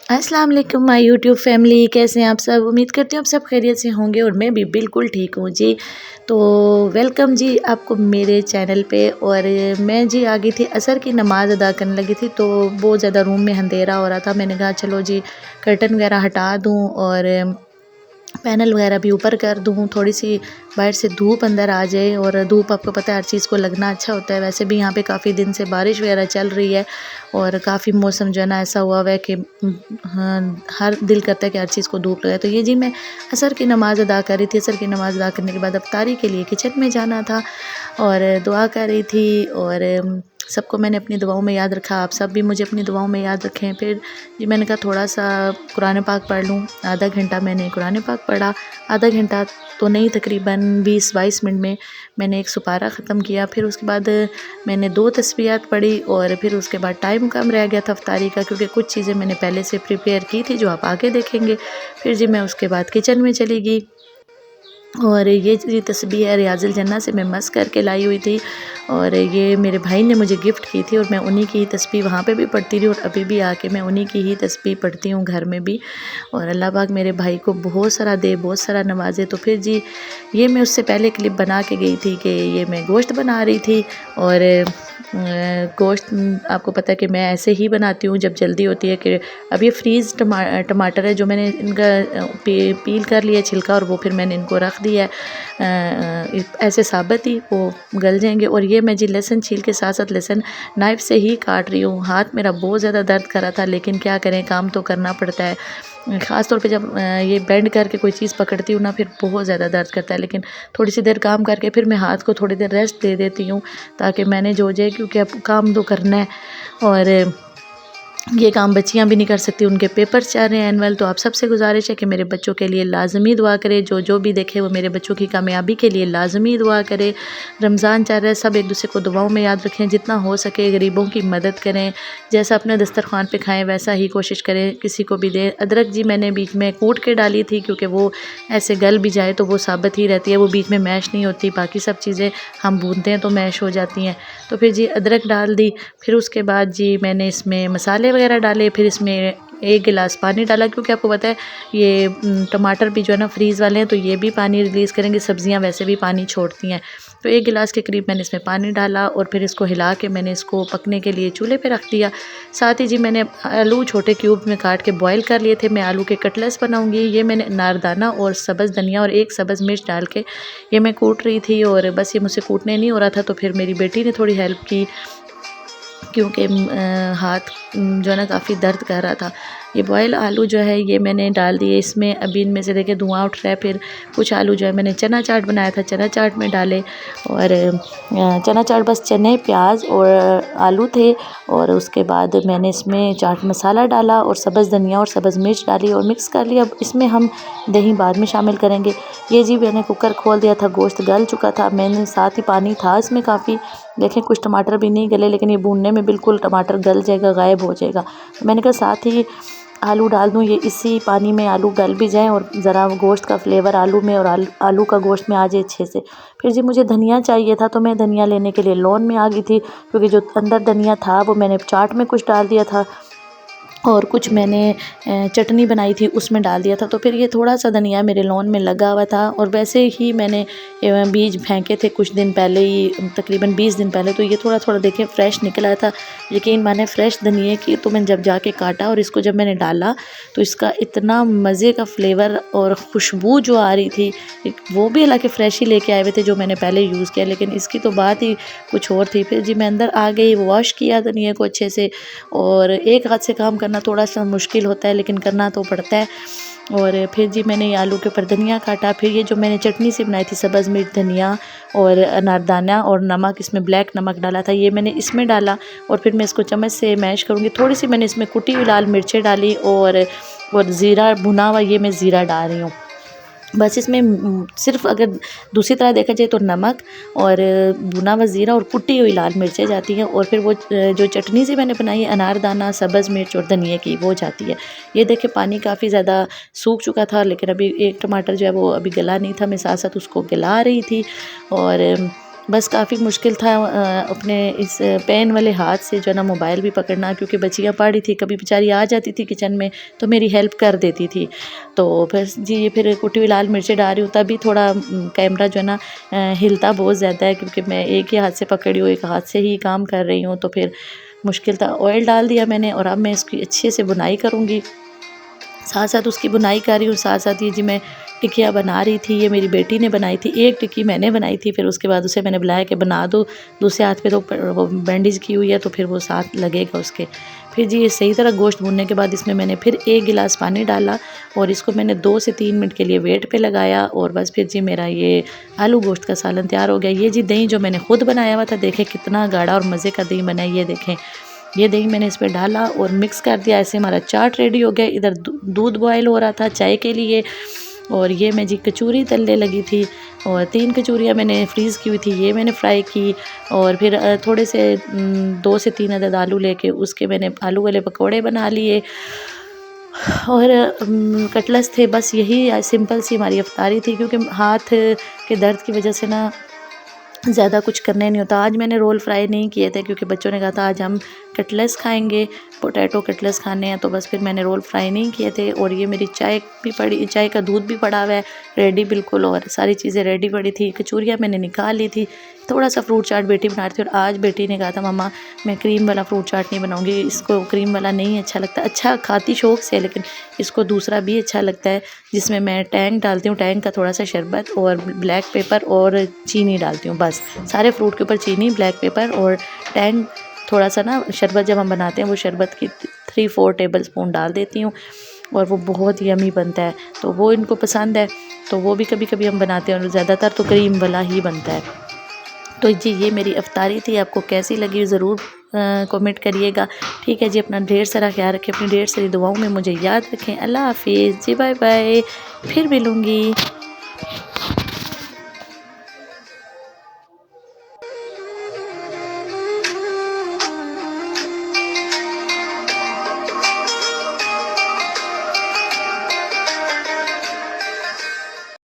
अस्सलाम वालेकुम my YouTube family, कैसे हैं आप सब। उम्मीद करती हूँ आप सब खैरियत से होंगे और मैं भी बिल्कुल ठीक हूँ जी। तो वेलकम जी आपको मेरे चैनल पे। और मैं जी आ गई थी, असर की नमाज़ अदा करने लगी थी, तो बहुत ज़्यादा रूम में अंधेरा हो रहा था। मैंने कहा चलो जी कर्टन वगैरह हटा दूँ और पैनल वगैरह भी ऊपर कर दूँ, थोड़ी सी बाहर से धूप अंदर आ जाए। और धूप आपको पता है हर चीज़ को लगना अच्छा होता है। वैसे भी यहाँ पे काफ़ी दिन से बारिश वगैरह चल रही है और काफ़ी मौसम जो है ना ऐसा हुआ है कि हाँ, हर दिल करता है कि हर चीज़ को धूप लगे। तो ये जी मैं असर की नमाज़ अदा कर रही थी। असर की नमाज़ अदा करने के बाद अफ्तारी के लिए किचन में जाना था और दुआ कर रही थी। और सबको मैंने अपनी दुआओं में याद रखा, आप सब भी मुझे अपनी दुआओं में याद रखें। फिर जी मैंने कहा थोड़ा सा कुरान पाक पढ़ लूँ। आधा घंटा मैंने कुरान पाक पढ़ा। आधा घंटा तो नहीं, तकरीबन 20-22 मिनट में मैंने एक सुपारा ख़त्म किया। फिर उसके बाद मैंने 2 तस्बीहात पढ़ी और फिर उसके बाद टाइम कम रह गया था अफ्तारी का, क्योंकि कुछ चीज़ें मैंने पहले से प्रिपेयर की थी जो आप आगे देखेंगे। फिर जी मैं उसके बाद किचन में चली गई और ये तस्बीह है रियाज़ुल जन्ना से मैं मस करके लाई हुई थी और ये मेरे भाई ने मुझे गिफ्ट की थी और मैं उन्हीं की ही तस्बीह वहाँ पे भी पढ़ती रही और अभी भी आके मैं उन्हीं की ही तस्बीह पढ़ती हूँ घर में भी। और अल्लाह पाक मेरे भाई को बहुत सारा दे, बहुत सारा नवाजे। तो फिर जी ये मैं उससे पहले क्लिप बना के गई थी कि ये मैं गोश्त बना रही थी और गोश्त आपको पता है कि मैं ऐसे ही बनाती हूँ जब जल्दी होती है। कि अब ये फ्रीज़ टमाटर है जो मैंने इनका पील कर लिया छिलका और वो फिर मैंने इनको रख दिया है ऐसे साबित ही वो गल जाएंगे। और ये मैं जी लहसुन छील के साथ साथ लहसुन नाइफ़ से ही काट रही हूँ। हाथ मेरा बहुत ज़्यादा दर्द कर रहा था, लेकिन क्या करें, काम तो करना पड़ता है। ख़ास तौर पे जब ये बेंड करके कोई चीज़ पकड़ती हूँ ना, फिर बहुत ज़्यादा दर्द करता है। लेकिन थोड़ी सी देर काम करके फिर मैं हाथ को थोड़ी देर रेस्ट दे देती हूँ ताकि मैनेज हो जाए, क्योंकि अब काम तो करना है। और ये काम बच्चियां भी नहीं कर सकती, उनके पेपर चल रहे हैं एनुअल। तो आप सबसे गुजारिश है कि मेरे बच्चों के लिए लाजमी दुआ करें। जो भी देखे वो मेरे बच्चों की कामयाबी के लिए लाजमी दुआ करे। रमज़ान चल रहा है, सब एक दूसरे को दुआओं में याद रखें, जितना हो सके गरीबों की मदद करें। जैसा अपने दस्तरखान पे खाएं वैसा ही कोशिश करें, किसी को भी दें। अदरक जी मैंने बीच में कूट के डाली थी, क्योंकि वो ऐसे गल भी जाए तो वो साबित ही रहती है, वो बीच में मैश नहीं होती। बाकी सब चीज़ें हम भूनते हैं तो मैश हो जाती हैं। तो फिर जी अदरक डाल दी। फिर उसके बाद जी मैंने इसमें मसाले वगैरह डाले। फिर इसमें 1 गिलास पानी डाला, क्योंकि आपको पता है ये टमाटर भी जो है ना फ्रीज़ वाले हैं, तो ये भी पानी रिलीज़ करेंगे। सब्जियां वैसे भी पानी छोड़ती हैं। तो 1 गिलास के करीब मैंने इसमें पानी डाला और फिर इसको हिला के मैंने इसको पकने के लिए चूल्हे पे रख दिया। साथ ही जी मैंने आलू छोटे क्यूब में काट के बॉयल कर लिए थे। मैं आलू के कटलेट्स बनाऊंगी। ये मैंने अनारदाना और सब्ज़ धनिया और 1 सब्ज़ मिर्च डाल के ये मैं कूट रही थी। और बस ये मुझसे कूटने नहीं हो रहा था, तो फिर मेरी बेटी ने थोड़ी हेल्प की, क्योंकि हाथ जो है ना काफ़ी दर्द कर रहा था। ये बॉयल आलू जो है ये मैंने डाल दिए इसमें। अभी इनमें से देखिए धुआं उठ रहा है। फिर कुछ आलू जो है मैंने चना चाट बनाया था, चना चाट में डाले। और चना चाट बस चने, प्याज और आलू थे। और उसके बाद मैंने इसमें चाट मसाला डाला और सब्ज़ धनिया और सब्ज़ मिर्च डाली और मिक्स कर लिया। अब इसमें हम दही बाद में शामिल करेंगे। ये जी मैंने कुकर खोल दिया था, गोश्त गल चुका था। मैंने साथ ही पानी था इसमें काफ़ी, देखें कुछ टमाटर भी नहीं गले, लेकिन ये भूनने में बिल्कुल टमाटर गल जाएगा, गायब हो जाएगा। तो मैंने कहा साथ ही आलू डाल दूँ, ये इसी पानी में आलू गल भी जाएँ और ज़रा गोश्त का फ्लेवर आलू में और आलू का गोश्त में आ जाए अच्छे से। फिर जी मुझे धनिया चाहिए था, तो मैं धनिया लेने के लिए लॉन में आ गई थी, क्योंकि जो अंदर धनिया था वो मैंने चाट में कुछ डाल दिया था और कुछ मैंने चटनी बनाई थी उसमें डाल दिया था। तो फिर ये थोड़ा सा धनिया मेरे लॉन में लगा हुआ था और वैसे ही मैंने बीज फेंके थे कुछ दिन पहले ही, तकरीबन 20 दिन पहले। तो ये थोड़ा थोड़ा देखें फ्रेश निकल आया था। यकीन माने फ्रेश धनिया की। तो मैंने जब जाके काटा और इसको जब मैंने डाला तो इसका इतना मज़े का फ्लेवर और खुशबू जो आ रही थी, वो भी हालांकि फ़्रेश ही लेके आए हुए थे जो मैंने पहले यूज़ किया, लेकिन इसकी तो बात ही कुछ और थी। फिर जी मैं अंदर आ गई, वॉश किया धनिया को अच्छे से। और एक हाथ से काम करना थोड़ा सा मुश्किल होता है, लेकिन करना तो पड़ता है। और फिर जी मैंने ये आलू के ऊपर धनिया काटा। फिर ये जो मैंने चटनी सी बनाई थी सब्ज़ मिर्च धनिया और अनारदाना और नमक, इसमें ब्लैक नमक डाला था, ये मैंने इसमें डाला। और फिर मैं इसको चम्मच से मैश करूँगी। थोड़ी सी मैंने इसमें कुटी हुई लाल मिर्चें डाली और ज़ीरा भुना हुआ ये मैं ज़ीरा डाल रही हूँ। बस इसमें सिर्फ अगर दूसरी तरह देखा जाए तो नमक और भुना हुआ ज़ीरा और कुटी हुई लाल मिर्चें जाती हैं। और फिर वो जो चटनी सी मैंने बनाई है अनारदाना सब्ज़ मिर्च और धनिया की, वो जाती है। ये देखे पानी काफ़ी ज़्यादा सूख चुका था, लेकिन अभी एक टमाटर जो है वो अभी गला नहीं था, मैं साथ साथ उसको गला रही थी। और बस काफ़ी मुश्किल था अपने इस पेन वाले हाथ से जो है ना मोबाइल भी पकड़ना, क्योंकि बच्चियाँ पढ़ी थी, कभी बेचारी आ जाती थी किचन में तो मेरी हेल्प कर देती थी। तो फिर कुटी हुई लाल मिर्चें डाल रही हूँ, तभी थोड़ा कैमरा जो है ना हिलता बहुत ज़्यादा है, क्योंकि मैं एक ही हाथ से पकड़ी हूँ, एक हाथ से ही काम कर रही हूँ, तो फिर मुश्किल था। ऑयल डाल दिया मैंने और अब मैं इसकी अच्छे से बुनाई करूँगी। साथ साथ उसकी बुनाई कर रही हूँ, साथ साथ ये जी मैं टिक्कियाँ बना रही थी, ये मेरी बेटी ने बनाई थी। एक टिक्की मैंने बनाई थी, फिर उसके बाद उसे मैंने बुलाया कि बना दो, दूसरे हाथ पे तो वो बैंडेज की हुई है तो फिर वो साथ लगेगा उसके। फिर जी ये सही तरह गोश्त भूनने के बाद इसमें मैंने फिर 1 गिलास पानी डाला और इसको मैंने 2 से 3 मिनट के लिए वेट पे लगाया और बस फिर जी मेरा ये आलू गोश्त का सालन तैयार हो गया। ये जी दही जो मैंने खुद बनाया हुआ था, देखें कितना गाढ़ा और मज़े का दही बना है, ये देखें। ये दही मैंने इसमें डाला और मिक्स कर दिया, ऐसे हमारा चाट रेडी हो गया। इधर दूध बॉयल हो रहा था चाय के लिए और ये मैं जी कचौरी तलने लगी थी और 3 कचौरियाँ मैंने फ्रीज़ की हुई थी, ये मैंने फ्राई की और फिर थोड़े से 2 से 3 अदद आलू लेके उसके मैंने आलू वाले पकौड़े बना लिए और कटलेट्स थे। बस यही सिंपल सी हमारी इफ्तारी थी, क्योंकि हाथ के दर्द की वजह से ना ज़्यादा कुछ करने नहीं होता। आज मैंने रोल फ्राई नहीं किए थे, क्योंकि बच्चों ने कहा था आज हम कटलेट्स खाएंगे, पोटैटो कटलेट्स खाने हैं, तो बस फिर मैंने रोल फ्राई नहीं किए थे। और ये मेरी चाय भी पड़ी, चाय का दूध भी पड़ा हुआ है रेडी बिल्कुल, और सारी चीज़ें रेडी पड़ी थी। कचौरियाँ मैंने निकाल ली थी। थोड़ा सा फ्रूट चाट बेटी बना रही थी और आज बेटी ने कहा था मम्मा मैं क्रीम वाला फ्रूट चाट नहीं बनाऊँगी, इसको क्रीम वाला नहीं अच्छा लगता। अच्छा खाती शौक से, लेकिन इसको दूसरा भी अच्छा लगता है, जिसमें मैं टैंग डालती हूँ, टैंग का थोड़ा सा शरबत और ब्लैक पेपर और चीनी डालती हूँ। बस सारे फ्रूट के ऊपर चीनी, ब्लैक पेपर और टैंग, थोड़ा सा ना शरबत जब हम बनाते हैं वो शरबत की 3-4 टेबल स्पून डाल देती हूँ और वो बहुत यमी बनता है, तो वो इनको पसंद है, तो वो भी कभी कभी हम बनाते हैं और ज़्यादातर तो क्रीम वाला ही बनता है। तो जी ये मेरी इफ्तारी थी, आपको कैसी लगी ज़रूर कमेंट करिएगा। ठीक है जी, अपना ढेर सारा ख्याल रखें, अपनी ढेर सारी दुआओं में मुझे याद रखें। अल्लाह हाफिज़ जी, बाय बाय, फिर मिलूँगी।